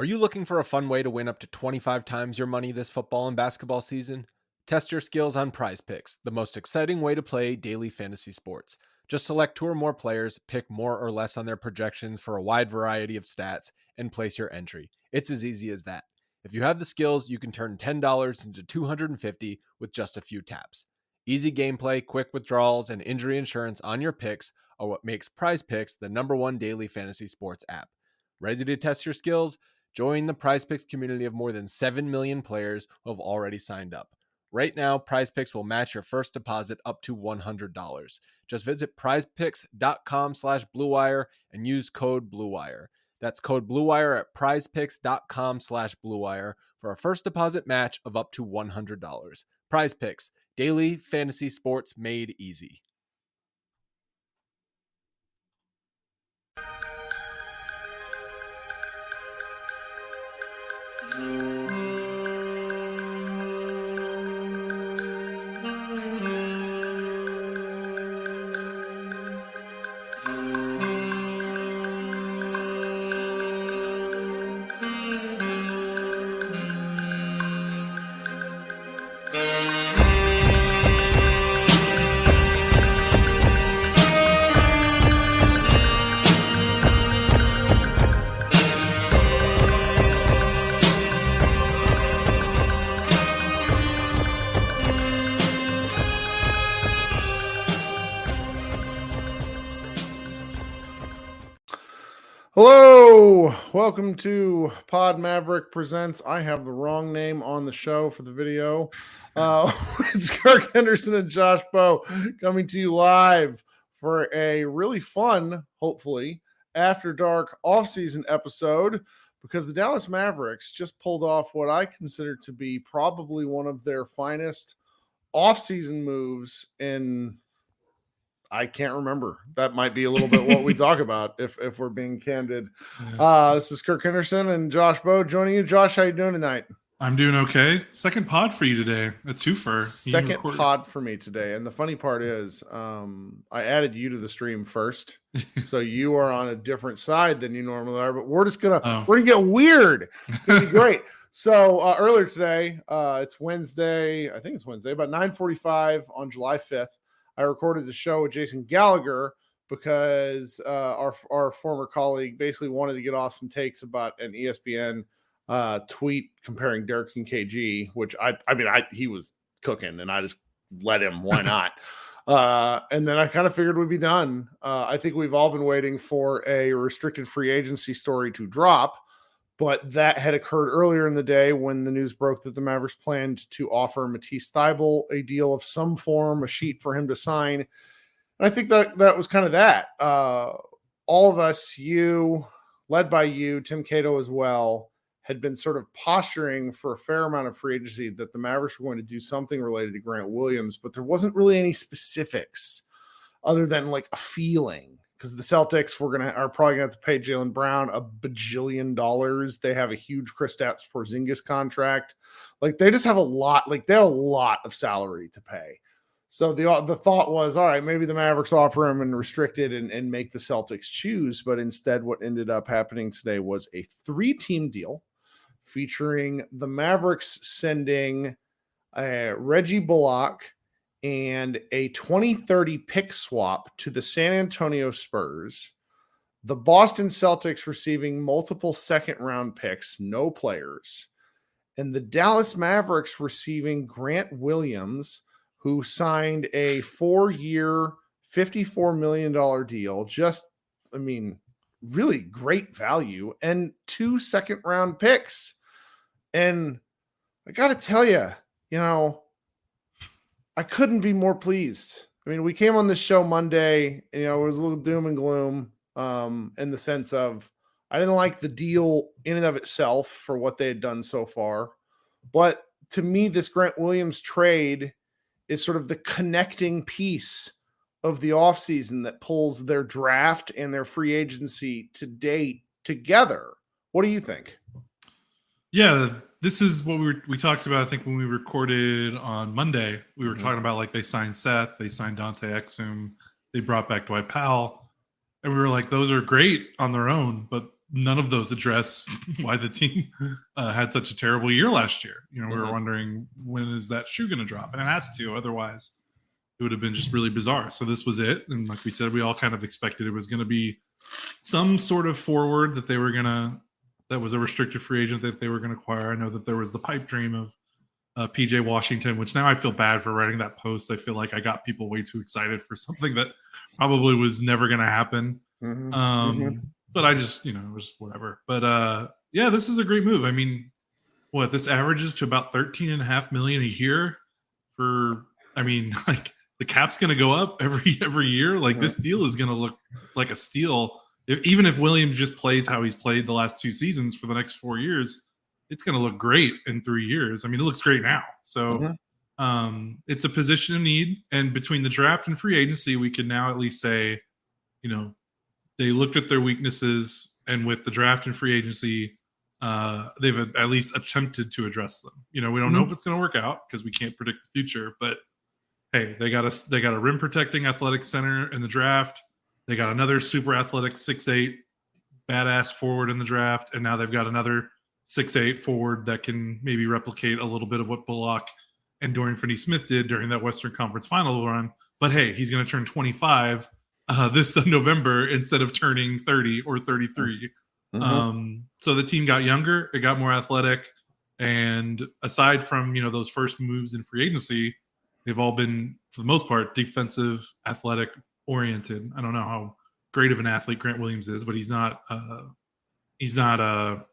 Are you looking for a fun way to win up to 25 times your money this football and basketball season? Test your skills on Prize Picks, the most exciting way to play daily fantasy sports. Just select two or more players, pick more or less on their projections for a wide variety of stats, and place your entry. It's as easy as that. If you have the skills, you can turn $10 into $250 with just a few taps. Easy gameplay, quick withdrawals, and injury insurance on your picks are what makes Prize Picks the #1 daily fantasy sports app. Ready to test your skills? Join the PrizePicks community of more than 7 million players who have already signed up. Right now, PrizePicks will match your first deposit up to $100. Just visit prizepicks.com/bluewire and use code BLUEWIRE. That's code BLUEWIRE at prizepicks.com/bluewire for a first deposit match of up to $100. PrizePicks, daily fantasy sports made easy. Hello, welcome to Pod Maverick Presents. I have the wrong name on the show for the video. It's Kirk Henderson and Josh Bowe coming to you live for a really fun, hopefully, after dark offseason episode because the Dallas Mavericks just pulled off what I consider to be probably one of their finest offseason moves in I can't remember. That might be a little bit what we talk about if we're being candid. This is Kirk Henderson and Josh Bowe joining you. Josh, how you doing tonight? I'm doing okay. Second pod for you today. A twofer. Second pod for me today. And the funny part is I added you to the stream first. So you are on a different side than you normally are. But we're just we're gonna get weird. It's gonna be great. So earlier today, it's Wednesday. I think it's Wednesday, about 9:45 on July 5th. I recorded the show with Jason Gallagher because our former colleague basically wanted to get off some takes about an ESPN tweet comparing Dirk and KG, which he was cooking and I just let him. Why not? And then I kind of figured we'd be done. I think we've all been waiting for a restricted free agency story to drop, but that had occurred earlier in the day when the news broke that the Mavericks planned to offer Matisse Thybulle a deal of some form, a sheet for him to sign. And I think that was kind of that. All of us, you, led by you, Tim Cato as well, had been sort of posturing for a fair amount of free agency that the Mavericks were going to do something related to Grant Williams, but there wasn't really any specifics other than like a feeling. Because the Celtics are probably going to have to pay Jaylen Brown $1 bajillion. They have a huge Kristaps Porzingis contract. Like they just have a lot. Like they have a lot of salary to pay. So the thought was, all right, maybe the Mavericks offer him and restrict it and make the Celtics choose. But instead, what ended up happening today was a 3-team deal featuring the Mavericks sending Reggie Bullock and a 2030 pick swap to the San Antonio Spurs, the Boston Celtics receiving multiple second-round picks, no players, and the Dallas Mavericks receiving Grant Williams, who signed a 4-year, $54 million deal. Really great value, and 2 second-round picks. And I got to tell you, I couldn't be more pleased. We came on this show Monday, and, it was a little doom and gloom in the sense of I didn't like the deal in and of itself for what they had done so far. But to me, this Grant Williams trade is sort of the connecting piece of the offseason that pulls their draft and their free agency to date together. What do you think? Yeah, this is what we talked about, I think, when we recorded on Monday. We were talking about, like, they signed Seth, they signed Dante Exum, they brought back Dwight Powell, and we were like, those are great on their own, but none of those address why the team had such a terrible year last year. We were wondering, when is that shoe going to drop? And it has to, otherwise it would have been just really bizarre. So this was it. And like we said, we all kind of expected it was going to be some sort of forward that was a restricted free agent that they were going to acquire. I know that there was the pipe dream of PJ Washington, which now I feel bad for writing that post. I feel like I got people way too excited for something that probably was never going to happen. But I just, it was whatever. But yeah, this is a great move. I mean, this averages to about $13.5 million a year like the cap's going to go up every year. Like this deal is going to look like a steal. Even if Williams just plays how he's played the last 2 seasons for the next 4 years, it's going to look great in 3 years. I mean, it looks great now. So it's a position of need. And between the draft and free agency, we can now at least say, they looked at their weaknesses, and with the draft and free agency, they've at least attempted to address them. We don't know if it's going to work out because we can't predict the future. But hey, they got a rim protecting athletic center in the draft. They got another super athletic 6'8" badass forward in the draft, and now they've got another 6'8" forward that can maybe replicate a little bit of what Bullock and Dorian Finney-Smith did during that Western Conference Final run. But hey, he's going to turn 25 this November instead of turning 30 or 33. So the team got younger, it got more athletic, and aside from those first moves in free agency, they've all been, for the most part, defensive, athletic oriented. I don't know how great of an athlete Grant Williams is, but he's not. He's a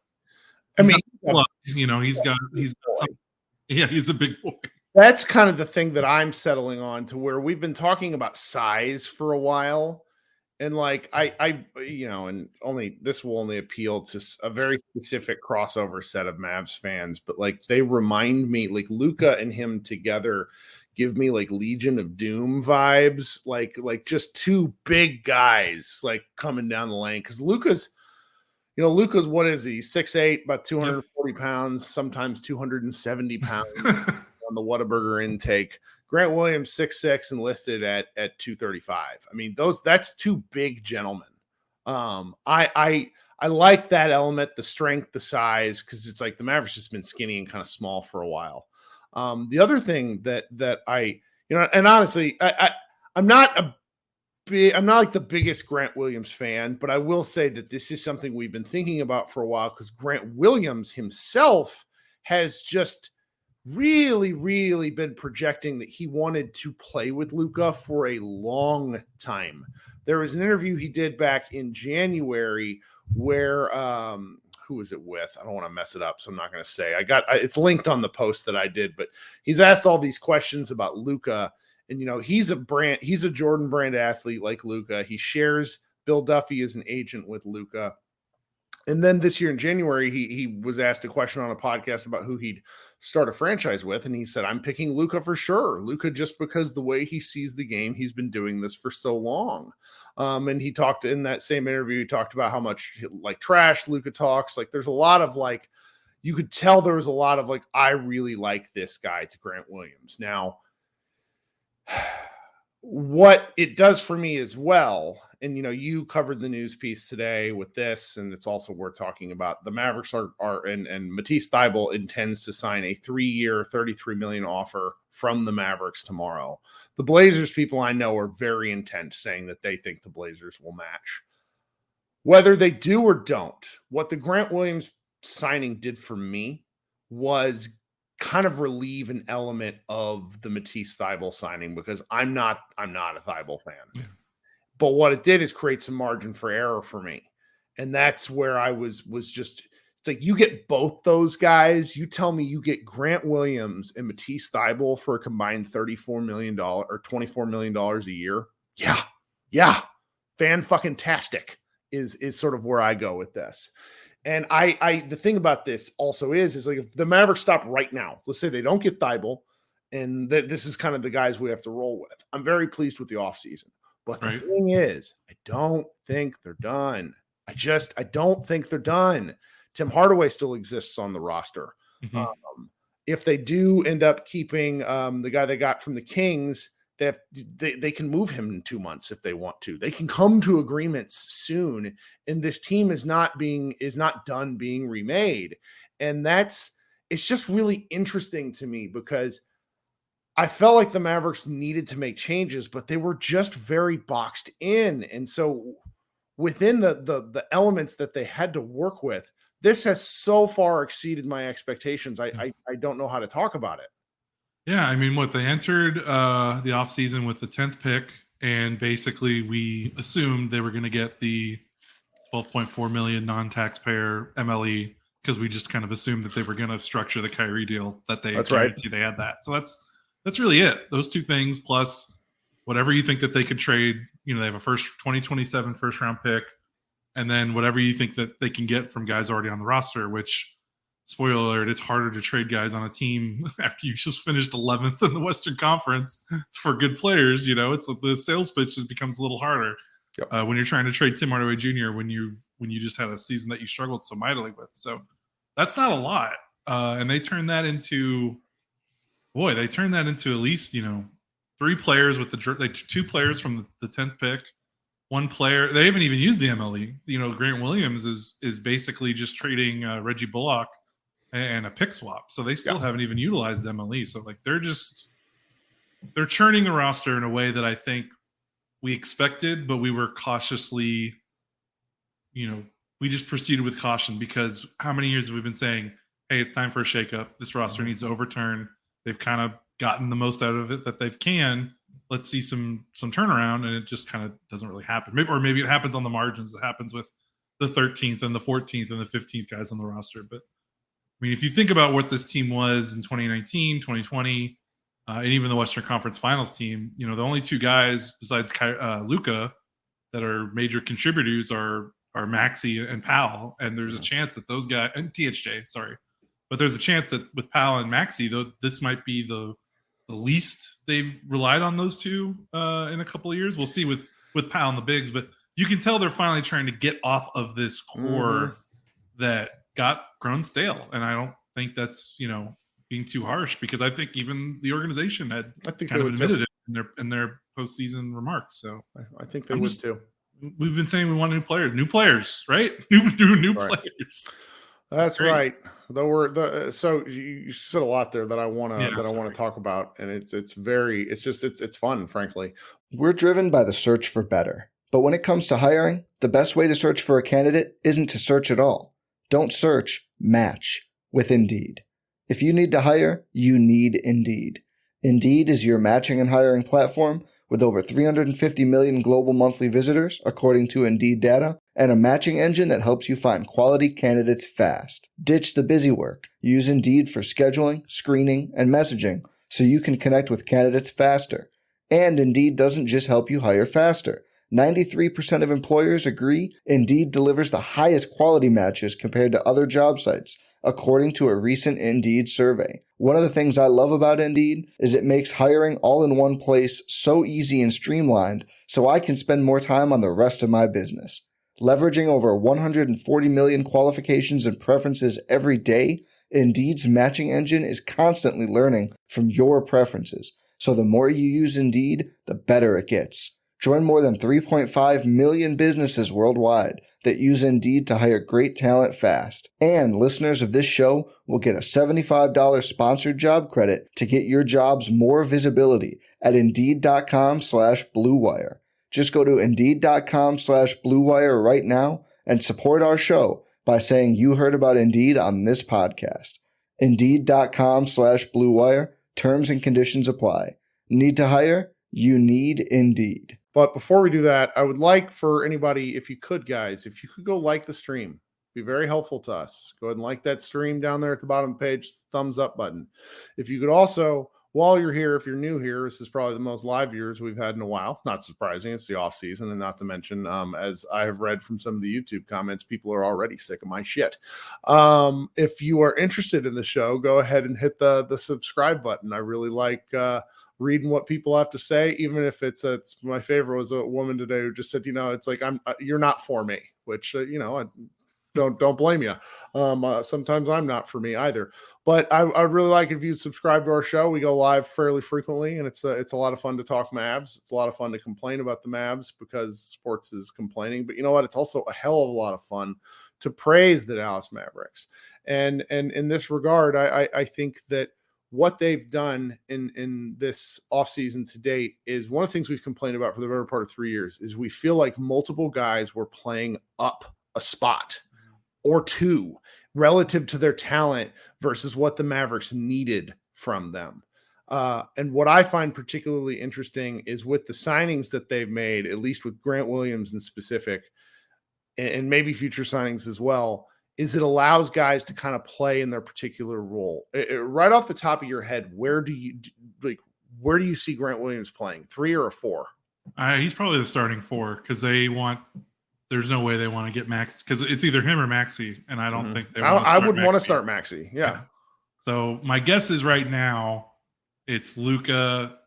big boy. That's kind of the thing that I'm settling on, to where we've been talking about size for a while. And like, and this will only appeal to a very specific crossover set of Mavs fans, but like, they remind me, like, Luka and him together give me like Legion of Doom vibes, like just two big guys like coming down the lane. Cause Luka's, what is he? 6'8", about 240 pounds, sometimes 270 pounds on the Whataburger intake. Grant Williams, 6'6", and listed at 235. I mean, that's two big gentlemen. I like that element, the strength, the size, because it's like the Mavericks just been skinny and kind of small for a while. The other thing that I, and honestly, I'm not like the biggest Grant Williams fan, but I will say that this is something we've been thinking about for a while, because Grant Williams himself has just really, really been projecting that he wanted to play with Luka for a long time. There was an interview he did back in January where, who was it with? I don't want to mess it up, so I'm not going to say. It's linked on the post that I did, but he's asked all these questions about Luka, and he's a Jordan Brand athlete like Luka. He shares Bill Duffy as an agent with Luka. And then this year in January, he was asked a question on a podcast about who he'd start a franchise with, and he said, "I'm picking Luka for sure. Luka, just because the way he sees the game, he's been doing this for so long." And he talked in that same interview, he talked about how much like trash Luka talks. Like, there's a lot of like, you could tell there was a lot of like, I really like this guy, to Grant Williams. Now, what it does for me as well, and you covered the news piece today with this, and it's also worth talking about. The Mavericks are and Matisse Thybulle intends to sign a 3-year, $33 million offer from the Mavericks tomorrow. The Blazers people I know are very intent, saying that they think the Blazers will match. Whether they do or don't, what the Grant Williams signing did for me was kind of relieve an element of the Matisse Thybulle signing, because I'm not a Thybulle fan. Yeah. But what it did is create some margin for error for me. And that's where I was just, it's like, you get both those guys. You tell me you get Grant Williams and Matisse Thybulle for a combined $34 million or $24 million a year. Yeah. Fan-fucking-tastic is sort of where I go with this. And the thing about this also is like, if the Mavericks stop right now, let's say they don't get Thybulle, and this is kind of the guys we have to roll with. I'm very pleased with the offseason. But the thing is, I don't think they're done. I don't think they're done. Tim Hardaway still exists on the roster. If they do end up keeping the guy they got from the Kings, they can move him in 2 months if they want to. They can come to agreements soon, and this team is not done being remade. And it's just really interesting to me because I felt like the Mavericks needed to make changes, but they were just very boxed in. And so within the elements that they had to work with, this has so far exceeded my expectations. I don't know how to talk about it. Yeah, I mean, they entered the offseason with the 10th pick, and basically we assumed they were going to get the $12.4 million non-taxpayer MLE because we just kind of assumed that they were going to structure the Kyrie deal that they guarantee they had that. So that's really it. Those two things plus whatever you think that they could trade. They have a 2027 first round pick, and then whatever you think that they can get from guys already on the roster, which, spoiler alert, it's harder to trade guys on a team after you just finished 11th in the Western Conference for good players. It's the sales pitch just becomes a little harder when you're trying to trade Tim Hardaway Jr. when you just had a season that you struggled so mightily with. So that's not a lot, and they turned that into at least 3 players with the 2 players from the 10th pick. 1 player, they haven't even used the MLE. Grant Williams is basically just trading Reggie Bullock and a pick swap. So they still haven't even utilized MLE. So they're churning the roster in a way that I think we expected, but we were cautiously, we just proceeded with caution because how many years have we been saying, hey, it's time for a shakeup. This roster needs to overturn. They've kind of gotten the most out of it that they can. Let's see some turnaround, and it just kind of doesn't really happen. Maybe it happens on the margins. It happens with the 13th and the 14th and the 15th guys on the roster. But I mean, if you think about what this team was in 2019, 2020, and even the Western Conference Finals team, the only 2 guys besides Luka that are major contributors are Maxey and Powell. And there's a chance that those guys, and THJ, sorry, but there's a chance that with Powell and Maxey, though, this might be the least they've relied on those 2 in a couple of years. We'll see with Powell and the bigs, but you can tell they're finally trying to get off of this core that got grown stale. And I don't think that's, being too harsh because I think even the organization had kind of admitted it in their postseason remarks. So I think they would too. We've been saying we want new players, right? New players. That's right. So you said a lot there that I want to talk about, and it's fun, frankly. We're driven by the search for better, but when it comes to hiring, the best way to search for a candidate isn't to search at all. Don't search, match with Indeed. If you need to hire, you need Indeed. Indeed is your matching and hiring platform with over 350 million global monthly visitors, according to Indeed data, and a matching engine that helps you find quality candidates fast. Ditch the busy work. Use Indeed for scheduling, screening, and messaging so you can connect with candidates faster. And Indeed doesn't just help you hire faster. 93% of employers agree Indeed delivers the highest quality matches compared to other job sites, according to a recent Indeed survey. One of the things I love about Indeed is it makes hiring all in one place so easy and streamlined so I can spend more time on the rest of my business. Leveraging over 140 million qualifications and preferences every day, Indeed's matching engine is constantly learning from your preferences. So the more you use Indeed, the better it gets. Join more than 3.5 million businesses worldwide that use Indeed to hire great talent fast. And listeners of this show will get a $75 sponsored job credit to get your jobs more visibility at Indeed.com/Blue Wire. Just go to Indeed.com/Blue Wire right now and support our show by saying you heard about Indeed on this podcast. Indeed.com/Blue Wire. Terms and conditions apply. Need to hire? You need Indeed. But before we do that, I would like for anybody, if you could go like the stream, be very helpful to us. Go ahead and like that stream down there at the bottom of the page, thumbs up button. If you could also, while you're here, if you're new here, this is probably the most live viewers we've had in a while. Not surprising. It's the off season, and not to mention, as I have read from some of the YouTube comments, people are already sick of my shit. If you are interested in the show, go ahead and hit the subscribe button. I really like reading what people have to say, even if it's my favorite was a woman today who just said, it's like, you're not for me, which, don't blame you. Sometimes I'm not for me either. But I'd really like if you subscribe to our show. We go live fairly frequently, and it's a lot of fun to talk Mavs. It's a lot of fun to complain about the Mavs because sports is complaining. But you know what? It's also a hell of a lot of fun to praise the Dallas Mavericks. And in this regard, I think that what they've done in this offseason to date is one of the things we've complained about for the better part of 3 years is we feel like multiple guys were playing up a spot or two relative to their talent versus what the Mavericks needed from them. And what I find particularly interesting is with the signings that they've made, at least with Grant Williams in specific, and maybe future signings as well, is it allows guys to kind of play in their particular role. Right off the top of your head, where do you see Grant Williams playing? 3 or a 4? He's probably the starting 4 because there's no way they want to get Max because it's either him or Maxey, and I don't think they want to start I would want to Maxey. start Maxey. Yeah. So my guess is right now it's Luka,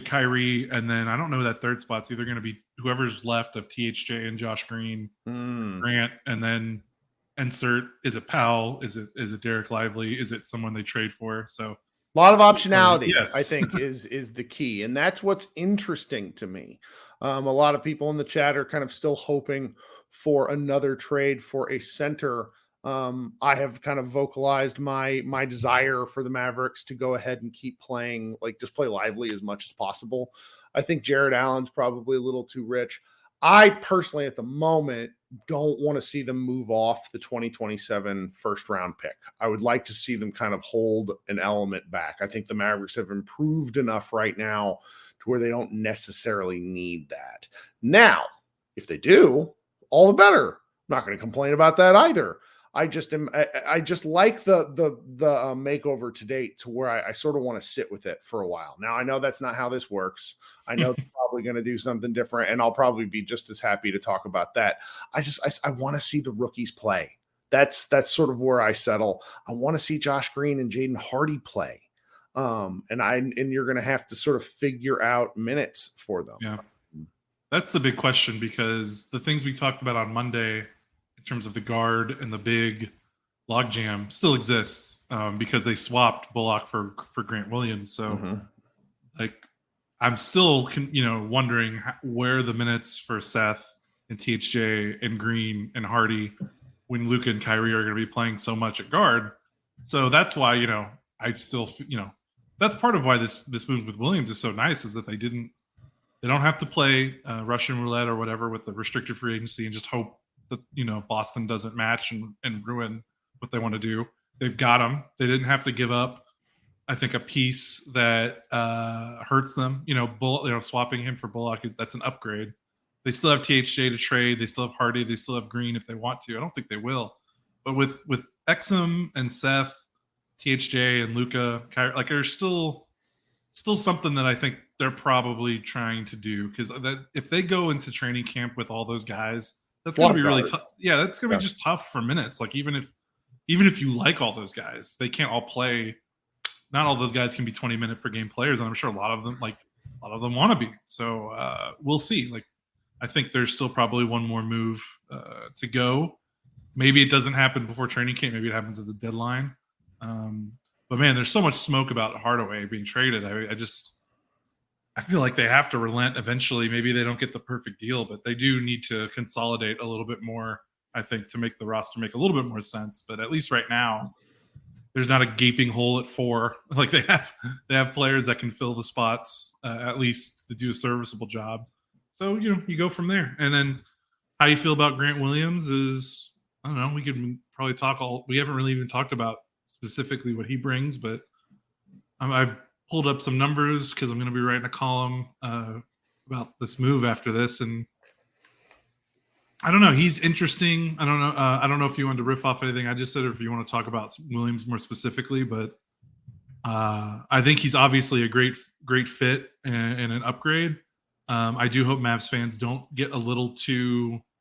Kyrie, and then I don't know that third spot's either going to be whoever's left of THJ and Josh Green, Grant, and then insert, is it Powell? Is it Derek Lively? Is it someone they trade for? So a lot of optionality, yes. I think, is the key. And that's what's interesting to me. A lot of people in the chat are kind of still hoping for another trade for a center. I have kind of vocalized my desire for the Mavericks to go ahead and keep playing, like just play Lively as much as possible. I think Jared Allen's probably a little too rich. I personally, at the moment, don't want to see them move off the 2027 first round pick. I would like to see them kind of hold an element back. I think the Mavericks have improved enough right now to where they don't necessarily need that. Now, if they do, all the better. I'm not going to complain about that either. I just like the makeover to date to where I sort of want to sit with it for a while. Now, I know that's not how this works. I know they're probably going to do something different, and I'll probably be just as happy to talk about that. I want to see the rookies play. That's sort of where I settle. I want to see Josh Green and Jaden Hardy play. And you're going to have to sort of figure out minutes for them. Yeah. That's the big question because the things we talked about on Monday in terms of the guard and the big logjam still exists because they swapped Bullock for Grant Williams. So like, I'm still, wondering where the minutes for Seth and THJ and Green and Hardy when Luka and Kyrie are going to be playing so much at guard. So that's why, I still, that's part of why this move with Williams is so nice is that they don't have to play Russian roulette or whatever with the restricted free agency and just hope that, Boston doesn't match and ruin what they want to do. They've got them. They didn't have to give up, I think, a piece that hurts them. Swapping him for Bullock that's an upgrade. They still have THJ to trade. They still have Hardy. They still have Green if they want to. I don't think they will. But with Exum and Seth, THJ and Luka, like there's still something that I think they're probably trying to do because if they go into training camp with all those guys, that's going to be really tough. Yeah, that's going to be just tough for minutes. Like even if you like all those guys, they can't all play. Not all those guys can be 20-minute per game players, and I'm sure a lot of them want to be. So we'll see. Like I think there's still probably one more move to go. Maybe it doesn't happen before training camp. Maybe it happens at the deadline. But man, there's so much smoke about Hardaway being traded. I feel like they have to relent eventually. Maybe they don't get the perfect deal, but they do need to consolidate a little bit more, I think, to make the roster make a little bit more sense. But at least right now, there's not a gaping hole at 4. Like they have players that can fill the spots, at least to do a serviceable job. So, you go from there. And then how you feel about Grant Williams is, I don't know, we could probably we haven't really even talked about specifically what he brings, but I've pulled up some numbers because I'm going to be writing a column about this move after this. And I don't know. He's interesting. I don't know if you wanted to riff off anything I just said or if you want to talk about Williams more specifically, but I think he's obviously a great fit and an upgrade. I do hope Mavs fans don't get a little too –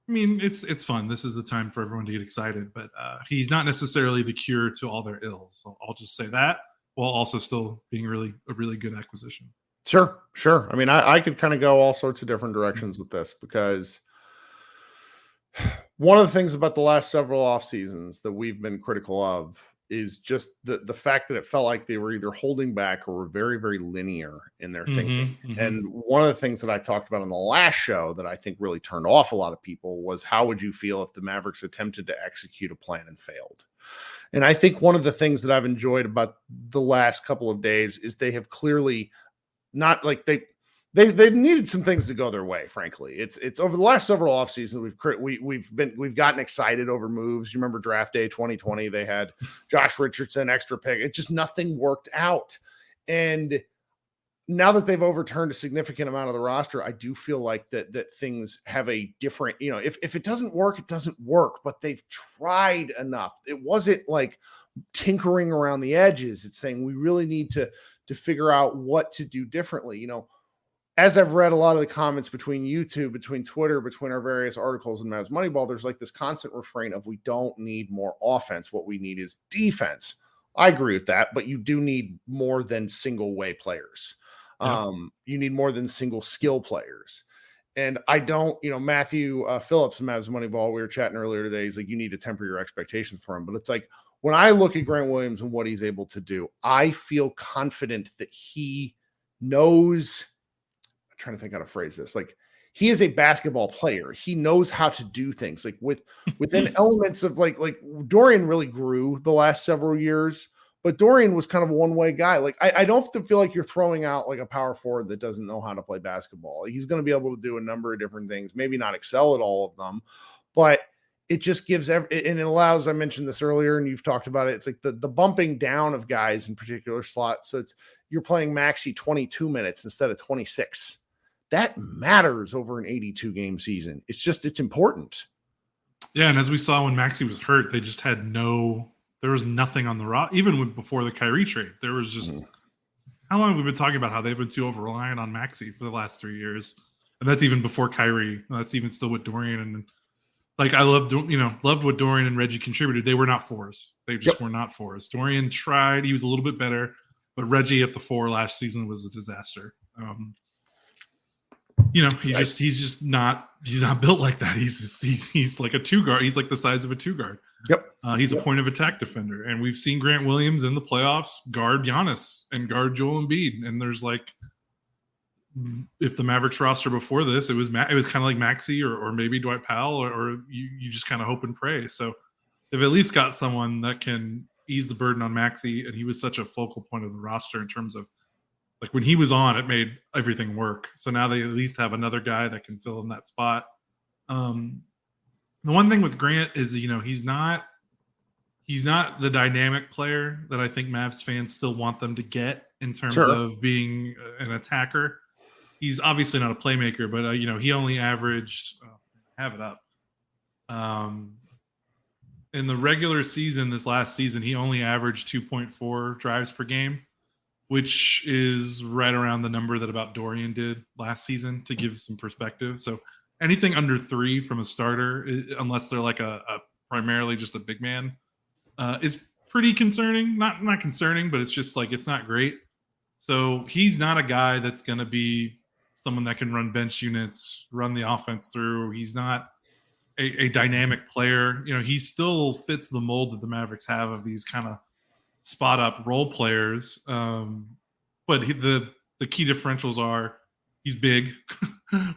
I mean, it's fun. This is the time for everyone to get excited, but he's not necessarily the cure to all their ills. So I'll just say that. While also still being a really good acquisition. Sure. I mean, I could kind of go all sorts of different directions with this because One of the things about the last several off seasons that we've been critical of is just the fact that it felt like they were either holding back or were very, very linear in their thinking. And one of the things that I talked about on the last show that I think really turned off a lot of people was, how would you feel if the Mavericks attempted to execute a plan and failed? And I think one of the things that I've enjoyed about the last couple of days is they have clearly not like they needed some things to go their way. Frankly, it's over the last several off seasons we've gotten excited over moves. You remember draft day 2020? They had Josh Richardson, extra pick. It just nothing worked out. And now that they've overturned a significant amount of the roster, I do feel like that things have a different, if it doesn't work, it doesn't work. But they've tried enough. It wasn't like tinkering around the edges. It's saying we really need to figure out what to do differently. As I've read a lot of the comments between YouTube, between Twitter, between our various articles in Mavs Moneyball, there's like this constant refrain of, we don't need more offense. What we need is defense. I agree with that, but you do need more than single way players. Yeah. You need more than single skill players. And I don't, Matthew Phillips from Mavs Moneyball, we were chatting earlier today. He's like, you need to temper your expectations for him. But it's like, when I look at Grant Williams and what he's able to do, I feel confident that he knows. Trying to think how to phrase this. Like, he is a basketball player. He knows how to do things like within elements of like Dorian really grew the last several years, but Dorian was kind of a one-way guy. Like, I don't feel like you're throwing out like a power forward that doesn't know how to play basketball. He's going to be able to do a number of different things, maybe not excel at all of them, but it just gives and it allows, I mentioned this earlier and you've talked about it. It's like the bumping down of guys in particular slots. So you're playing Maxey 22 minutes instead of 26. That matters over an 82 game season. It's important. Yeah. And as we saw when Maxey was hurt, they just had there was nothing on the roster. Even before the Kyrie trade, there was just, how long have we been talking about how they've been too over-reliant on Maxey for the last 3 years? And that's even before Kyrie. That's even still with Dorian. And like, I loved what Dorian and Reggie contributed. They were not fours. They just were not fours. Dorian tried. He was a little bit better, but Reggie at the 4 last season was a disaster. He's not built like that. He's like a 2 guard. He's like the size of a 2 guard. Yep. He's a point of attack defender. And we've seen Grant Williams in the playoffs guard Giannis and guard Joel Embiid. And there's like, if the Mavericks roster before this, it was kind of like Maxey or maybe Dwight Powell, or you just kind of hope and pray. So they've at least got someone that can ease the burden on Maxey. And he was such a focal point of the roster in terms of, like, when he was on, it made everything work. So now they at least have another guy that can fill in that spot. The one thing with Grant is, he's not the dynamic player that I think Mavs fans still want them to get in terms of being an attacker. He's obviously not a playmaker, but he only averaged have it up. In the regular season, this last season, he only averaged 2.4 drives per game, which is right around the number that about Dorian did last season, to give some perspective. So anything under 3 from a starter, unless they're like a primarily just a big man, is pretty concerning. Not concerning, but it's just like, it's not great. So he's not a guy that's going to be someone that can run bench units, run the offense through. He's not a dynamic player. He still fits the mold that the Mavericks have of these kind of spot up role players, but the key differentials are, he's big,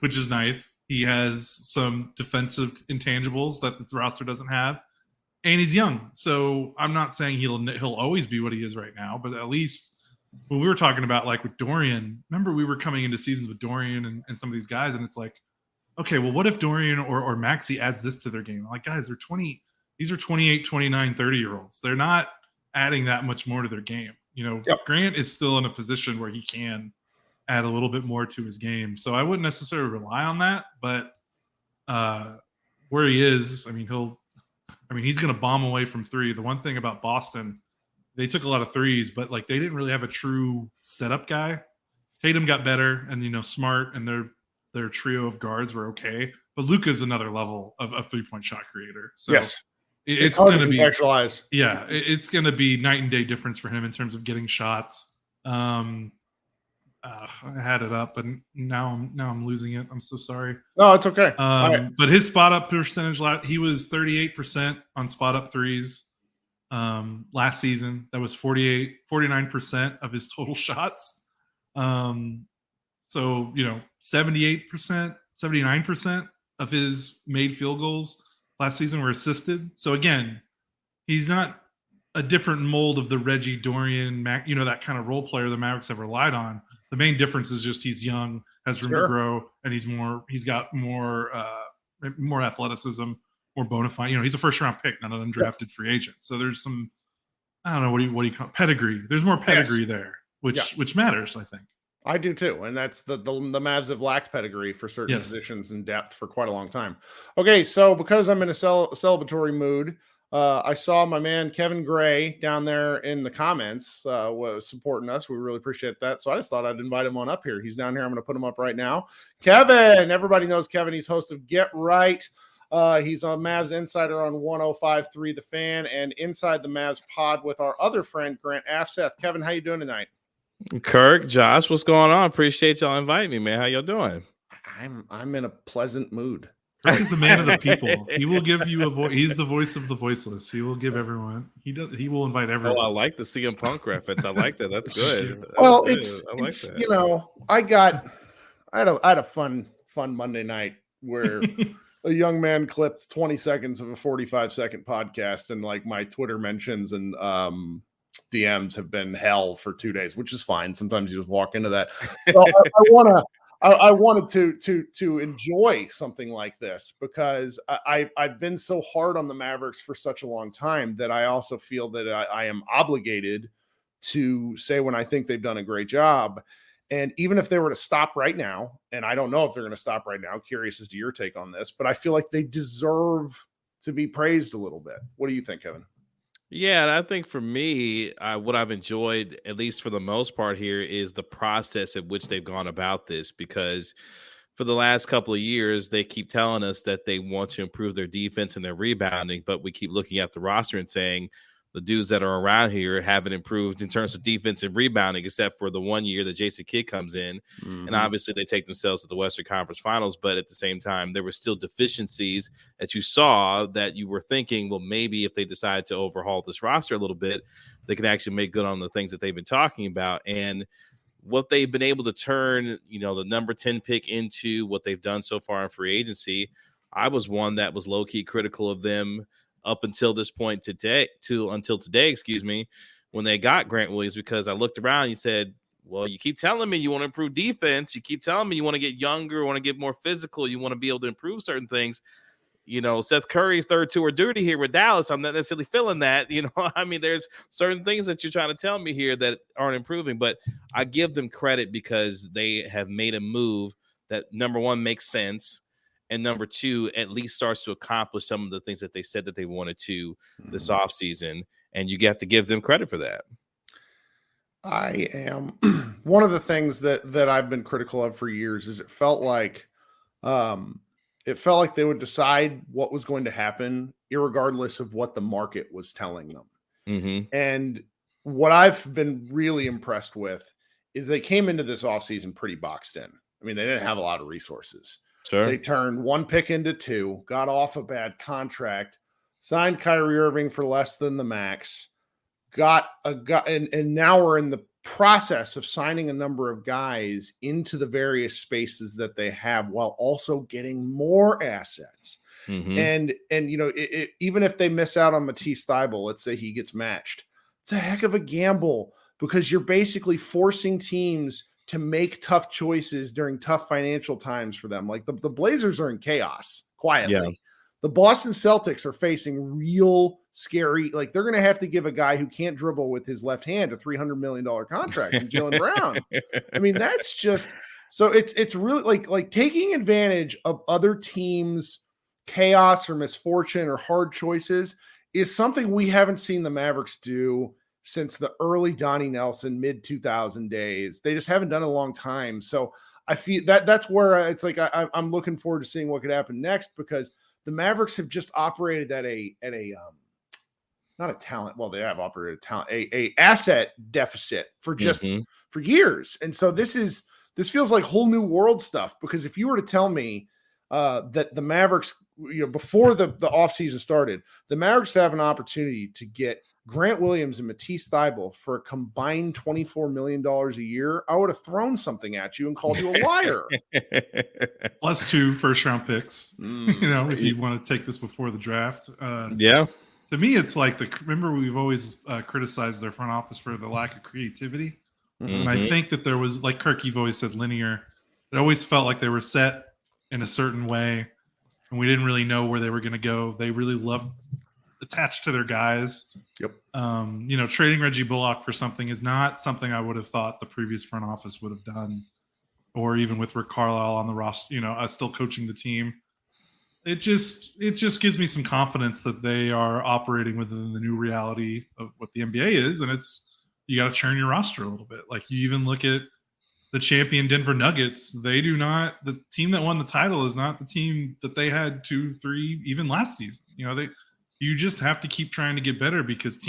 which is nice. He has some defensive intangibles that the roster doesn't have, and he's young. So I'm not saying he'll always be what he is right now, but at least when we were talking about, like, with Dorian, remember we were coming into seasons with Dorian and some of these guys, and it's like, okay, well, what if Dorian or Maxey adds this to their game? Like, guys, these are 28, 29, 30-year-olds. They're not adding that much more to their game. Grant is still in a position where he can add a little bit more to his game. So I wouldn't necessarily rely on that, but where he is, he's going to bomb away from 3. The one thing about Boston, they took a lot of threes, but like, they didn't really have a true setup guy. Tatum got better, and Smart and their trio of guards were okay, but Luka's another level of 3-point shot creator. So yes. It's going to be contextualized. Yeah, it's going to be night and day difference for him in terms of getting shots. I had it up, but now I'm losing it. I'm so sorry. No, it's okay. Right. But his spot up percentage, he was 38% on spot up threes last season. That was 49% of his total shots. So 78%, 79% of his made field goals last season were assisted. So again, he's not a different mold of the Reggie Dorian, that kind of role player the Mavericks have relied on. The main difference is just he's young, has room to grow, and he's got more athleticism, more bona fide. He's a first round pick, not an undrafted free agent. So there's some, I don't know, what do you call it? Pedigree. There's more pedigree there, which matters, I think. I do too, and that's the Mavs have lacked pedigree for certain positions and depth for quite a long time. Okay, so because I'm in a celebratory mood, I saw my man Kevin Gray down there in the comments was supporting us. We really appreciate that. So I just thought I'd invite him on up here. He's down here. I'm going to put him up right now. Kevin, everybody knows Kevin. He's host of Get Right. He's on Mavs Insider on 105.3 The Fan and Inside the Mavs pod with our other friend Grant Afseth. Kevin, how you doing tonight? Kirk, Josh, what's going on? Appreciate y'all inviting me, man. How y'all doing? I'm in a pleasant mood. Kirk is a man of the people. He will give you a voice. He's the voice of the voice,less. He will give everyone. He will invite everyone. Oh, I like the CM Punk reference. I like that. That's good. Well, That's good. I like that. I had a fun Monday night where a young man clipped 20 seconds of a 45-second podcast, and like my Twitter mentions and DMs have been hell for 2 days, which is fine. Sometimes you just walk into that. So I wanted to enjoy something like this because I've been so hard on the Mavericks for such a long time that I also feel that I am obligated to say when I think they've done a great job. And even if they were to stop right now, and I don't know if they're going to stop right now, curious as to your take on this, but I feel like they deserve to be praised a little bit. What do you think, Kevin? Yeah, and I think for me, what I've enjoyed, at least for the most part here, is the process at which they've gone about this. Because for the last couple of years, they keep telling us that they want to improve their defense and their rebounding, but we keep looking at the roster and saying the dudes that are around here haven't improved in terms of defense and rebounding, except for the 1 year that Jason Kidd comes in. Mm-hmm. And obviously they take themselves to the Western Conference Finals, but at the same time, there were still deficiencies that you saw that you were thinking, well, maybe if they decide to overhaul this roster a little bit, they can actually make good on the things that they've been talking about. And what they've been able to turn, the number 10 pick into what they've done so far in free agency. I was one that was low-key critical of them up until this point today, when they got Grant Williams, because I looked around and you said, well, you keep telling me you want to improve defense. You keep telling me you want to get younger, want to get more physical. You want to be able to improve certain things. Seth Curry's third tour duty here with Dallas. I'm not necessarily feeling that. There's certain things that you're trying to tell me here that aren't improving, but I give them credit because they have made a move that, number one, makes sense. And number two, at least starts to accomplish some of the things that they said that they wanted to this offseason. And you have to give them credit for that. I am one of the things that I've been critical of for years is it felt like they would decide what was going to happen irregardless of what the market was telling them. Mm-hmm. And what I've been really impressed with is they came into this offseason pretty boxed in. I mean, they didn't have a lot of resources. Sure. They turned one pick into two, got off a bad contract, signed Kyrie Irving for less than the max, and now we're in the process of signing a number of guys into the various spaces that they have while also getting more assets. Mm-hmm. And even if they miss out on Matisse Thybulle, let's say he gets matched, it's a heck of a gamble because you're basically forcing teams to make tough choices during tough financial times for them. Like the Blazers are in chaos quietly. Yeah. The Boston Celtics are facing real scary, like they're going to have to give a guy who can't dribble with his left hand a $300 million contract from Jaylen Brown. I mean, that's just, so it's really like taking advantage of other teams' chaos or misfortune or hard choices is something we haven't seen the Mavericks do since the early Donnie Nelson mid-2000 days. They just haven't done it a long time. So I feel that's where it's like I'm looking forward to seeing what could happen next because the Mavericks have just operated at a not a talent. Well, they have operated a talent, a asset deficit for just Mhm. for years. And so this feels like whole new world stuff, because if you were to tell me that the Mavericks, before the offseason started, the Mavericks have an opportunity to get Grant Williams and Matisse Thybulle for a combined $24 million a year, I would have thrown something at you and called you a liar. Plus 2 first-round picks. If you want to take this before the draft. Yeah. To me, it's like remember we've always criticized their front office for the lack of creativity. And I think that there was, like Kirk, you've always said, linear. It always felt like they were set in a certain way, and we didn't really know where they were going to go. They really loved attached to their guys. Yep. Trading Reggie Bullock for something is not something I would have thought the previous front office would have done, or even with Rick Carlisle on the roster, still coaching the team. It just gives me some confidence that they are operating within the new reality of what the NBA is, and you got to churn your roster a little bit. Like, you even look at the champion Denver Nuggets. The team that won the title is not the team that they had 2, 3, even last season. You just have to keep trying to get better, because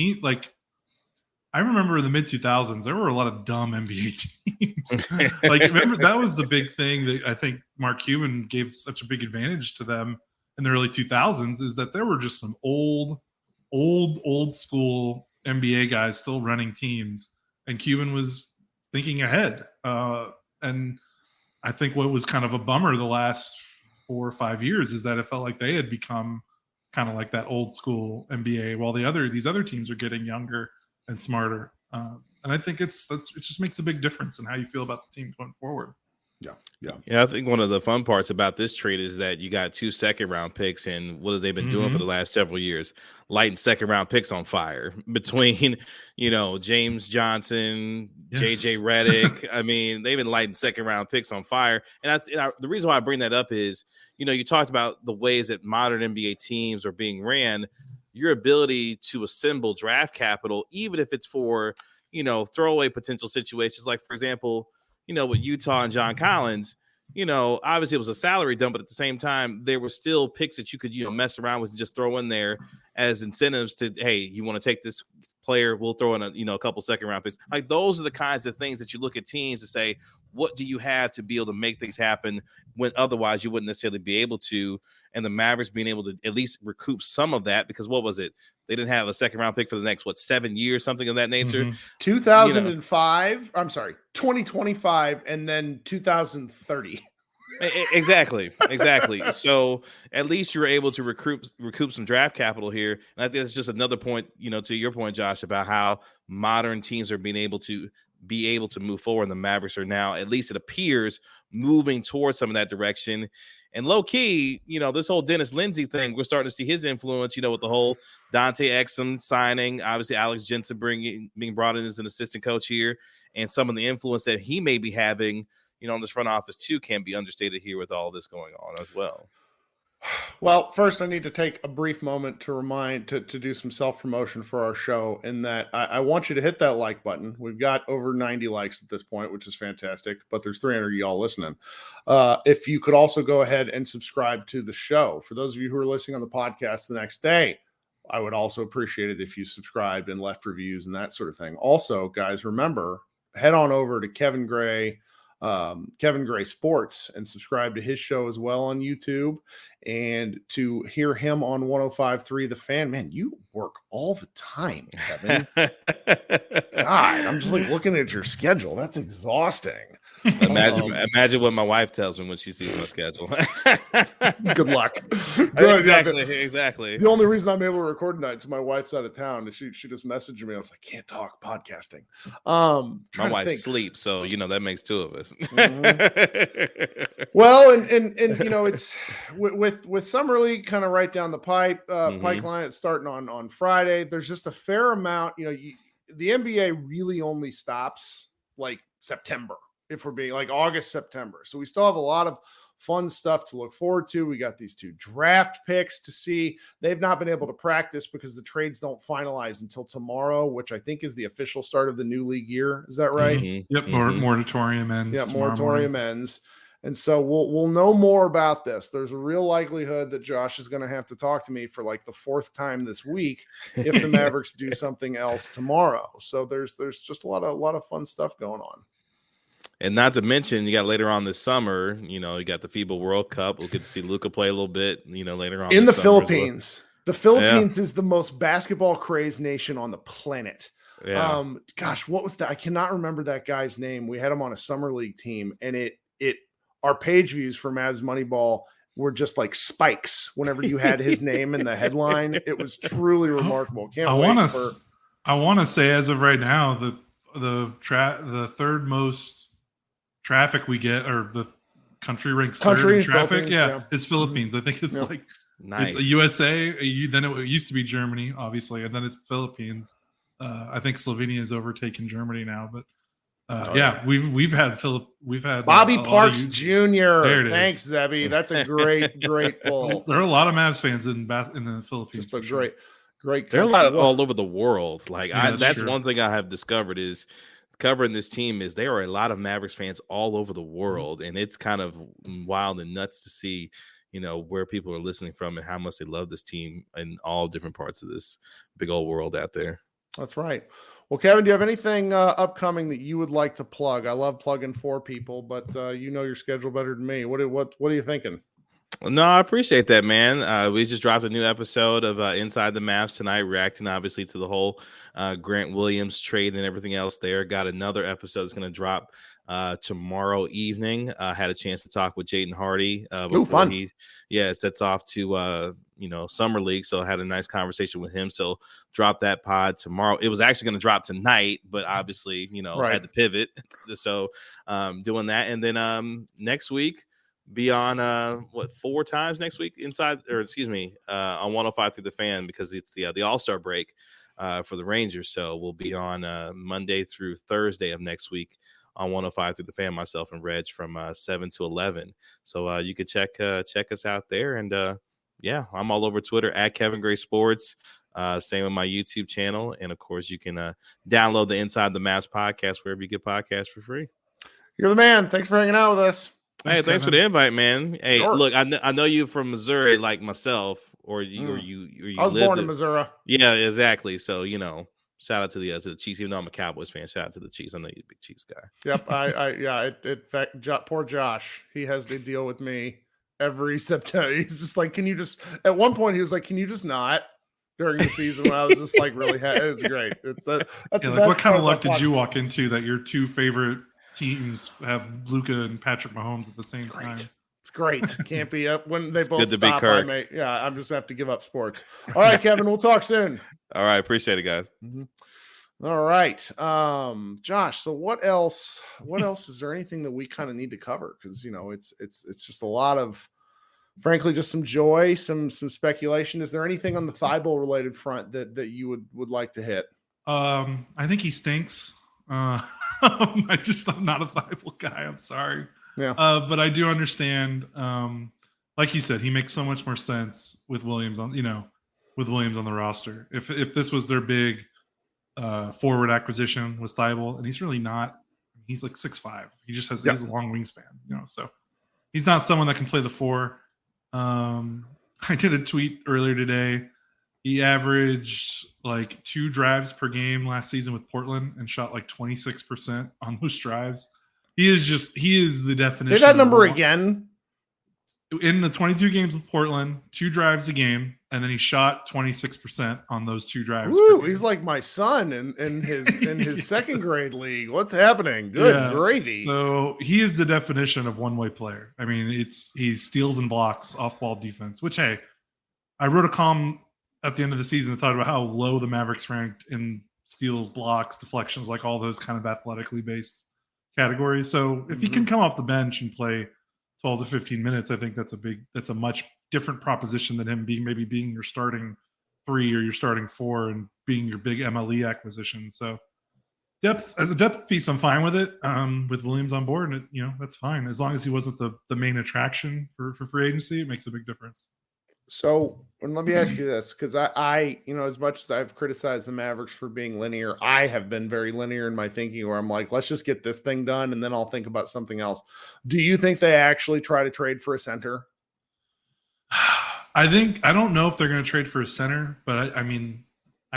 I remember in the mid 2000s, there were a lot of dumb NBA teams. Remember, that was the big thing that I think Mark Cuban gave such a big advantage to them in the early 2000s, is that there were just some old school NBA guys still running teams, and Cuban was thinking ahead. And I think what was kind of a bummer the last 4 or 5 years is that it felt like they had become kind of like that old school NBA, while these other teams are getting younger and smarter. And I think it just makes a big difference in how you feel about the team going forward. Yeah. I think one of the fun parts about this trade is that you got 2 second-round picks, and what have they been doing for the last several years? Lighting second-round picks on fire between, James Johnson, JJ Redick. I mean, they've been lighting second-round picks on fire. And the reason why I bring that up is, you talked about the ways that modern NBA teams are being ran. Your ability to assemble draft capital, even if it's for, throwaway potential situations, like, for example, with Utah and John Collins, obviously it was a salary dump, but at the same time, there were still picks that you could, mess around with and just throw in there as incentives to, hey, you want to take this player, we'll throw in a couple second round picks. Like, those are the kinds of things that you look at teams to say, what do you have to be able to make things happen when otherwise you wouldn't necessarily be able to? And the Mavericks being able to at least recoup some of that, because what was it? They didn't have a second round pick for the next, 7 years, something of that nature. 2005, I'm sorry, 2025, and then 2030. Exactly. So at least you're able to recoup some draft capital here. And I think that's just another point, to your point, Josh, about how modern teams are being able to move forward. And the Mavericks are now, at least it appears, moving towards some of that direction. And low key, this whole Dennis Lindsey thing, we're starting to see his influence, with the whole Dante Exum signing, obviously Alex Jensen being brought in as an assistant coach here, and some of the influence that he may be having, on this front office too, can't be understated here with all this going on as well. Well, first I need to take a brief moment to do some self-promotion for our show, in that I want you to hit that like button. We've got over 90 likes at this point, which is fantastic, but there's 300 of y'all listening. If you could also go ahead and subscribe to the show. For those of you who are listening on the podcast the next day, I would also appreciate it if you subscribed and left reviews and that sort of thing. Also, guys, remember, head on over to Kevin Gray Sports and subscribe to his show as well on YouTube, and to hear him on 105.3 The Fan. Man, you work all the time, Kevin. God, I'm just looking at your schedule. That's exhausting. Imagine what my wife tells me when she sees my schedule. Good luck. Exactly. The only reason I'm able to record tonight is my wife's out of town. She just messaged me. I was like, can't talk podcasting. My wife sleeps, so that makes 2 of us. Well, and it's with summer league kind of right down the pipeline. It's starting on Friday. There's just a fair amount. The NBA really only stops like September, if we're being like August, September. So we still have a lot of fun stuff to look forward to. We got these 2 draft picks to see. They've not been able to practice because the trades don't finalize until tomorrow, which I think is the official start of the new league year. Is that right? Yep. Moratorium ends. Yeah, moratorium ends. And so we'll know more about this. There's a real likelihood that Josh is going to have to talk to me for like the 4th time this week if the Mavericks do something else tomorrow. So there's just a lot of fun stuff going on. And not to mention, you got later on this summer, you got the FIBA World Cup. We'll get to see Luka play a little bit, later on in the summer Philippines. Well. The Philippines is the most basketball crazed nation on the planet. Yeah. Gosh, what was that? I cannot remember that guy's name. We had him on a summer league team, and our page views for Mavs Moneyball were just like spikes whenever you had his name in the headline. It was truly remarkable. I want to say as of right now, the third most traffic we get, or the country ranks third in traffic, is Philippines. I think it's like nice. It's a USA. Then it used to be Germany, obviously, and then it's Philippines. I think Slovenia has overtaken Germany now, but we've had Bobby Parks Jr. Thanks, Zebby. That's a great pull. There are a lot of Mavs fans in the Philippines. Just a great country. There are a lot of all over the world. Like that's true. one thing I have discovered is covering this team is there are a lot of Mavericks fans all over the world, and it's kind of wild and nuts to see, where people are listening from and how much they love this team in all different parts of this big old world out there. That's right. Well, Kevin, do you have anything upcoming that you would like to plug? I love plugging for people, but you know your schedule better than me. What are you thinking? No, I appreciate that, man. We just dropped a new episode of Inside the Mavs tonight, reacting obviously to the whole Grant Williams trade and everything else there. Got another episode that's going to drop tomorrow evening. Had a chance to talk with Jaden Hardy before he sets off to summer league. So I had a nice conversation with him. So drop that pod tomorrow. It was actually going to drop tonight, but obviously, had to pivot. So doing that. And then next week, be on 4 times next week on 105 through the Fan, because it's the All-Star break for the Rangers. So we'll be on Monday through Thursday of next week on 105 through the Fan, myself and Reg, from 7 to 11. So you could check us out there. And I'm all over Twitter at Kevin Gray Sports. Same with my YouTube channel. And of course you can download the Inside the Mavs podcast wherever you get podcasts for free. You're the man. Thanks for hanging out with us. Thanks for the invite, man. Hey, sure. Look, I know you from Missouri, like myself, or you. I was born in Missouri. Yeah, exactly. So shout out to the Chiefs. Even though I'm a Cowboys fan, shout out to the Chiefs. I know you're a big Chiefs guy. Yep. In fact, poor Josh, he has to deal with me every September. He's just like, can you just? At one point, he was like, can you just not? During the season, when I was just like really happy. It was great. What kind of luck did you walk into that your 2 favorite teams have Luka and Patrick Mahomes at the same time? It's great. Can't be up when they both good to stop. Be Kirk. I'm just gonna have to give up sports. All right, Kevin, we'll talk soon. All right, appreciate it, guys. Mm-hmm. All right, Josh. So what else? Is there anything that we kind of need to cover? Because it's just a lot of, frankly, just some joy, some speculation. Is there anything on the Thibault related front that you would like to hit? I think he stinks. I'm not a Thibault guy. I'm sorry. Yeah. But I do understand. Like you said, he makes so much more sense with Williams on the roster. If this was their big forward acquisition with Thibault, and he's really not. He's like 6'5". He just has a long wingspan. So he's not someone that can play the 4. I did a tweet earlier today. He averaged like 2 drives per game last season with Portland and shot like 26% on those drives. He is the definition. Say that number again. In the 22 games with Portland, 2 drives a game, and then he shot 26% on those 2 drives. Ooh, he's like my son in his second grade league. What's happening? Good gravy. So he is the definition of one-way player. I mean, he steals and blocks off-ball defense, which, hey, I wrote a column at the end of the season that talked about how low the Mavericks ranked in steals, blocks, deflections, like all those kind of athletically based categories. So if he can come off the bench and play 12 to 15 minutes, I think that's a much different proposition than him being your starting 3 or your starting 4 and being your big MLE acquisition. So as a depth piece, I'm fine with it. With Williams on board, and that's fine as long as he wasn't the main attraction for free agency. It makes a big difference. So let me ask you this, because I, as much as I've criticized the Mavericks for being linear, I have been very linear in my thinking where I'm like, let's just get this thing done and then I'll think about something else. Do you think they actually try to trade for a center? I don't know if they're going to trade for a center, but I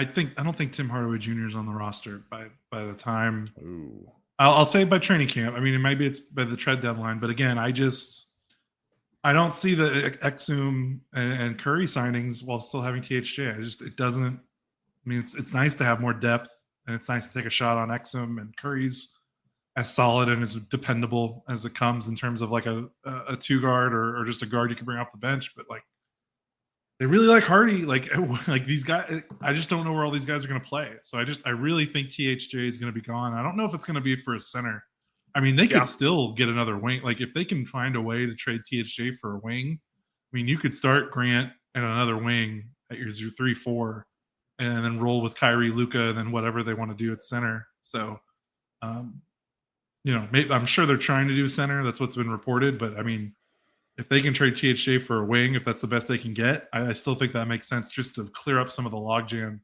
don't think Tim Hardaway Jr. is on the roster by the time. Ooh. I'll say by training camp. I mean, maybe it's by the trade deadline, but again, I don't see the Exum and Curry signings while still having THJ. It doesn't. I mean, it's nice to have more depth, and it's nice to take a shot on Exum, and Curry's as solid and as dependable as it comes in terms of like a two guard or just a guard you can bring off the bench. But like, they really like Hardy. Like these guys, I just don't know where all these guys are going to play. So I really think THJ is going to be gone. I don't know if it's going to be for a center. I mean, they could still get another wing. Like if they can find a way to trade THJ for a wing, I mean, you could start Grant and another wing at your 3-4 and then roll with Kyrie, Luka, and then whatever they want to do at center. So, maybe, I'm sure they're trying to do center. That's what's been reported. But I mean, if they can trade THJ for a wing, if that's the best they can get, I still think that makes sense just to clear up some of the logjam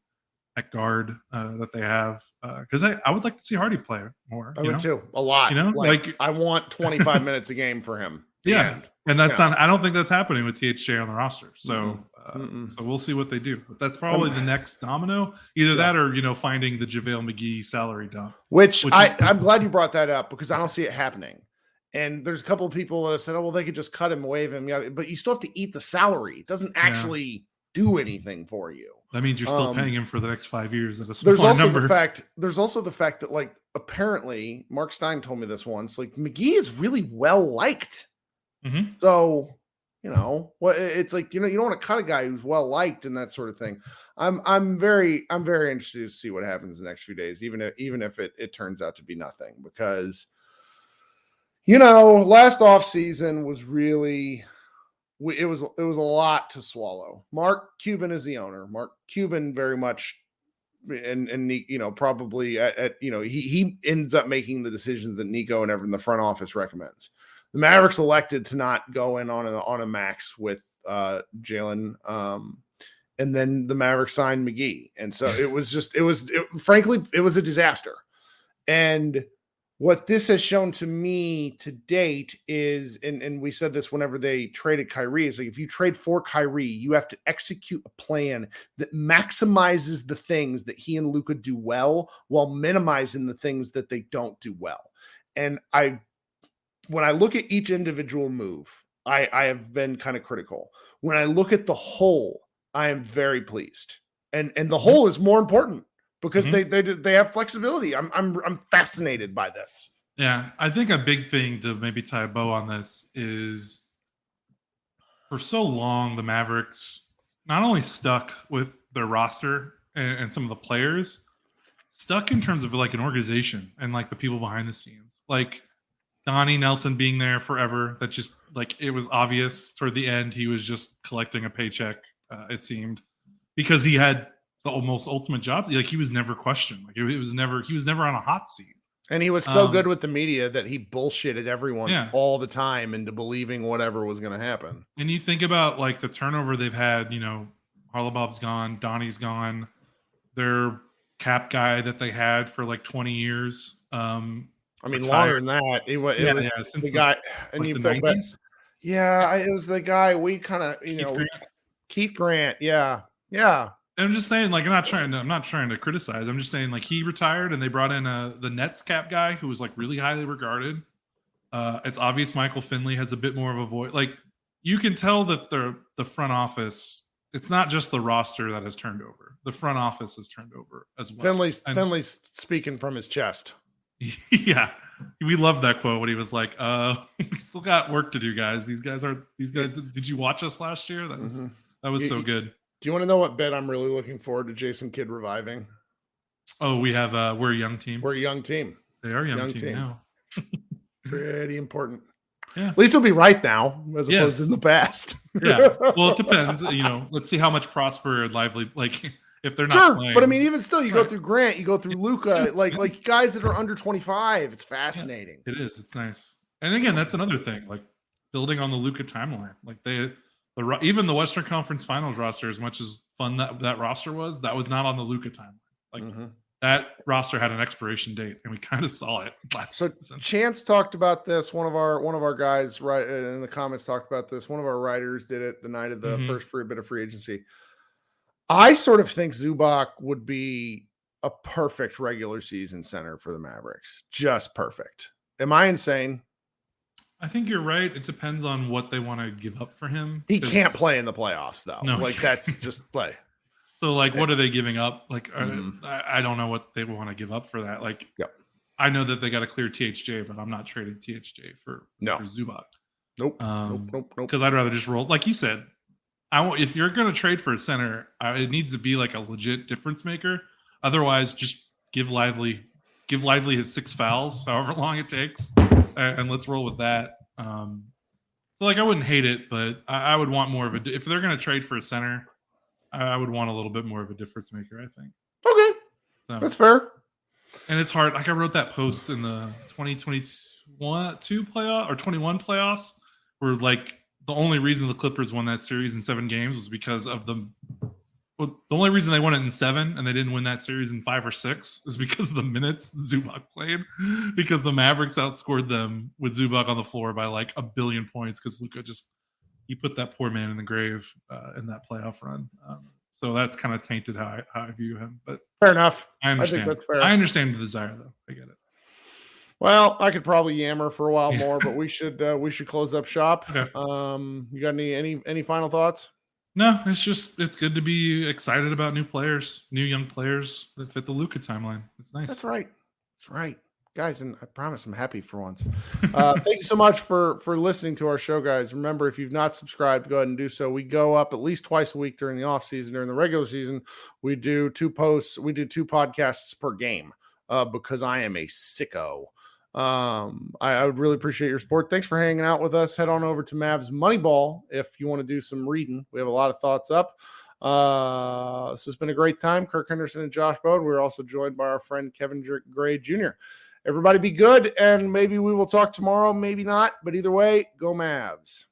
at guard that they have. Because I would like to see Hardy play more. I would too. A lot. Like I want 25 minutes a game for him. Yeah. And that's not, I don't think that's happening with THJ on the roster. So, so we'll see what they do. But that's probably the next domino. Either that or, finding the JaVale McGee salary dump. Which I'm glad you brought that up because I don't see it happening. And there's a couple of people that have said, oh, well, they could just cut him, waive him. But you still have to eat the salary. It doesn't actually do anything for you. That means you're still paying him for the next 5 years at a smaller number. There's also the fact that, like, apparently, Mark Stein told me this once, like, McGee is really well-liked. Mm-hmm. So, it's like, you don't want to cut a guy who's well-liked and that sort of thing. I'm very interested to see what happens in the next few days, even if it turns out to be nothing, because last offseason was really, it was a lot to swallow. Mark Cuban is the owner. Mark Cuban very much, and probably he ends up making the decisions that Nico and everyone in the front office recommends. The Mavericks elected to not go in on a max with Jalen, and then the Mavericks signed McGee, and so frankly it was a disaster. And what this has shown to me to date is, and we said this whenever they traded Kyrie, is like if you trade for Kyrie, you have to execute a plan that maximizes the things that he and Luka do well while minimizing the things that they don't do well. And when I look at each individual move, I have been kind of critical. When I look at the whole, I am very pleased. And the whole is more important. Because they have flexibility. I'm fascinated by this. Yeah, I think a big thing to maybe tie a bow on this is for so long the Mavericks not only stuck with their roster and some of the players, stuck in terms of like an organization and like the people behind the scenes. Like Donnie Nelson being there forever. That just like it was obvious toward the end he was just collecting a paycheck. It seemed because he had the almost ultimate job. Like he was never questioned. Like he was never on a hot seat. And he was so good with the media that he bullshitted everyone all the time into believing whatever was going to happen. And you think about like the turnover they've had, Harlabob's gone, Donnie's gone, their cap guy that they had for like 20 years. Longer than that. It was the guy, and you felt that. Yeah, it was the guy we kind of, Keith Grant. Yeah. And I'm just saying, like, I'm not trying to criticize. I'm just saying, like, he retired and they brought in the Nets cap guy who was like really highly regarded. It's obvious Michael Finley has a bit more of a voice. Like, you can tell that the front office, it's not just the roster that has turned over. The front office has turned over as well. Finley's speaking from his chest. Yeah. We loved that quote when he was like, we still got work to do, guys. These guys did you watch us last year? That was so good. Do you want to know what bit I'm really looking forward to Jason Kidd reviving? Oh, we have we're a young team. We're a young team. They are a young team now. Pretty important. Yeah. At least he'll be right now as opposed to in the past. Yeah. Well, it depends. Let's see how much Prosper and Lively, like if they're not playing. But I mean, even still, you go through Grant, you go through Luka, like guys that are under 25. It's fascinating. Yeah, it is. It's nice. And again, that's another thing. Like building on the Luka timeline. Like Even the Western Conference Finals roster, as much as fun that roster was, that was not on the Luka timeline. Like that roster had an expiration date, and we kind of saw it last season. Chance talked about this. One of our guys right in the comments talked about this. One of our writers did it the night of the first bit of free agency. I sort of think Zubac would be a perfect regular season center for the Mavericks. Just perfect. Am I insane? I think you're right. It depends on what they want to give up for him. He can't play in the playoffs, though. No, like that's just play. So, like, what are they giving up? Like, I don't know what they want to give up for that. Like, I know that they got to clear THJ, but I'm not trading THJ for Zubac. Nope. Because I'd rather just roll. Like you said, if you're going to trade for a center, it needs to be like a legit difference maker. Otherwise, just give Lively his 6 fouls, however long it takes, and let's roll with that. So, like, I wouldn't hate it, but I would want more of if they're going to trade for a center, I would want a little bit more of a difference maker, I think. Okay. So, that's fair. And it's hard. Like, I wrote that post in the 2022 playoff or 21 playoffs where, like, the only reason the Clippers won that series in 7 games was because of the only reason they won it in 7 and they didn't win that series in 5 or 6 is because of the minutes Zubac played, because the Mavericks outscored them with Zubac on the floor by like 1 billion points because Luka he put that poor man in the grave in that playoff run. So that's kind of tainted how I view him. But fair enough. I understand. I think that's fair. I understand the desire, though. I get it. Well, I could probably yammer for a while more, but we should close up shop. Okay. You got any final thoughts? No, it's good to be excited about new young players that fit the Luka timeline. It's nice. That's right. Guys, and I promise I'm happy for once. Thank you so much for listening to our show, guys. Remember, if you've not subscribed, go ahead and do so. We go up at least twice a week during the off season. During the regular season, we do 2 posts. We do 2 podcasts per game because I am a sicko. I would really appreciate your support. Thanks for hanging out with us. Head on over to Mavs Moneyball if you want to do some reading. We have a lot of thoughts up. So it's been a great time. Kirk Henderson and Josh Bowe. We're also joined by our friend Kevin Gray Jr. Everybody be good, and maybe we will talk tomorrow, maybe not. But either way, go Mavs.